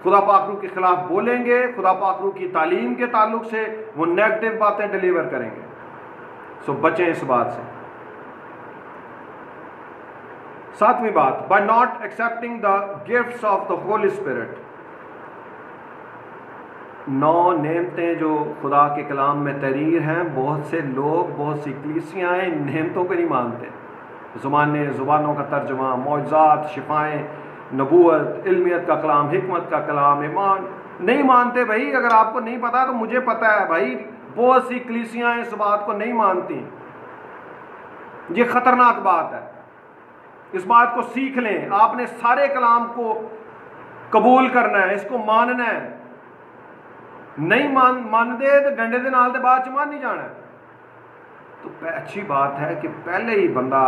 खुदा पाकरू के खिलाफ बोलेंगे, खुदा पाकरू की तालीम के ताल्लुक से वो नेगेटिव बातें डिलीवर करेंगे। सो बचें इस बात से। सातवीं बात, by not accepting the gifts of the holy spirit. 9 नेमतें जो खुदा के कलाम में तहरीर हैं, बहुत से लोग, बहुत सी कलीसियाँ इन नेमतों को नहीं मानते। जुबानों का तर्जुमा, मौजज़ात, शिफाएँ, नबूवत, इल्मियत का कलाम, हिकमत का कलाम, ईमान नहीं मानते। भाई अगर आपको नहीं पता तो मुझे पता है भाई, बहुत सी कलीसियाँ इस बात को नहीं मानती। ये खतरनाक बात है। इस बात को सीख लें। आपने सारे कलाम को कबूल करना है, इसको मानना है। नहीं मानते तो डंडे दे नाल दे बाद च मान नहीं जाना। तो अच्छी बात है कि पहले ही बंदा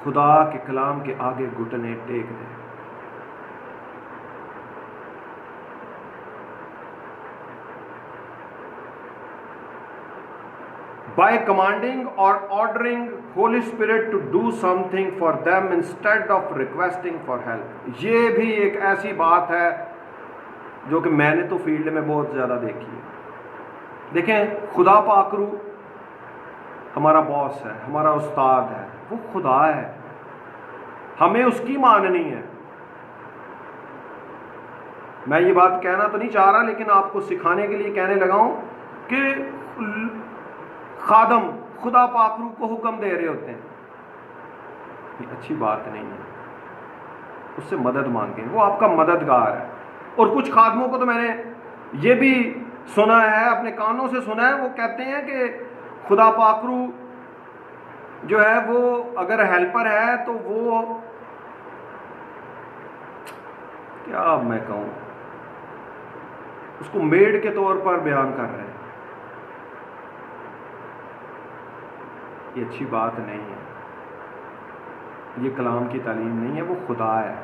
खुदा के कलाम के आगे घुटने टेक दे। By commanding or ordering Holy Spirit to do something for them instead of requesting for help। ये भी एक ऐसी बात है जो कि मैंने तो फील्ड में बहुत ज़्यादा देखी है। देखें, खुदा पाकरू हमारा बॉस है, हमारा उस्ताद है, वो खुदा है, हमें उसकी माननी है। मैं ये बात कहना तो नहीं चाह रहा, लेकिन आपको सिखाने के लिए कहने लगा हूं कि खादम खुदा पाकरू को हुक्म दे रहे होते हैं, ये अच्छी बात नहीं है। उससे मदद मांगें, वो आपका मददगार है। और कुछ खादमों को तो मैंने ये भी सुना है, अपने कानों से सुना है, वो कहते हैं कि खुदा पाकरू जो है वो अगर हेल्पर है तो वो, क्या मैं कहूँ, उसको मेड के तौर पर बयान कर रहे हैं। ये अच्छी बात नहीं है, ये कलाम की तालीम नहीं है। वो खुदा है।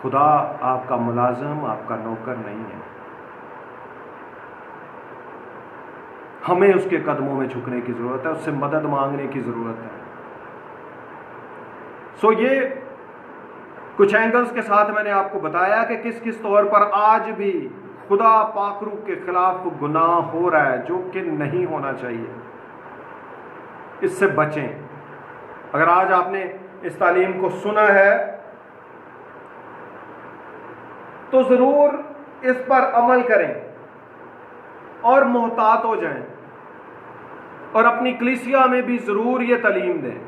खुदा आपका मुलाजिम, आपका नौकर नहीं है। हमें उसके कदमों में झुकने की जरूरत है, उससे मदद मांगने की जरूरत है। सो ये कुछ एंगल्स के साथ मैंने आपको बताया कि किस किस तौर पर आज भी खुदा पाकरू के खिलाफ गुनाह हो रहा है, जो कि नहीं होना चाहिए। इससे बचें। अगर आज आपने इस तालीम को सुना है तो जरूर इस पर अमल करें और मोहतात हो जाएं, और अपनी कलीसिया में भी जरूर ये तालीम दें,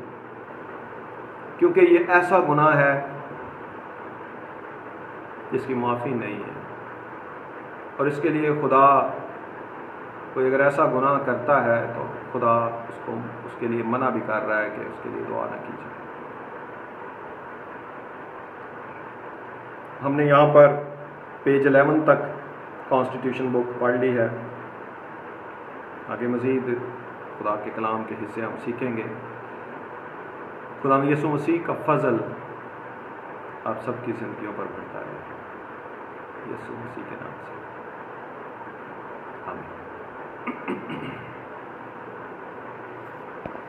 क्योंकि ये ऐसा गुनाह है जिसकी माफ़ी नहीं है। और इसके लिए खुदा कोई अगर ऐसा गुनाह करता है तो खुदा उसको उसके लिए मना भी कर रहा है कि उसके लिए दुआ ना कीजिए। हमने यहाँ पर पेज 11 तक कॉन्स्टिट्यूशन बुक पढ़ ली है। आगे मज़ीद खुदा के कलाम के हिस्से हम सीखेंगे। खुदा यीशु मसीह का फजल आप सबकी ज़िंदगियों पर बढ़ता है, यीशु मसीह के नाम से आमीन।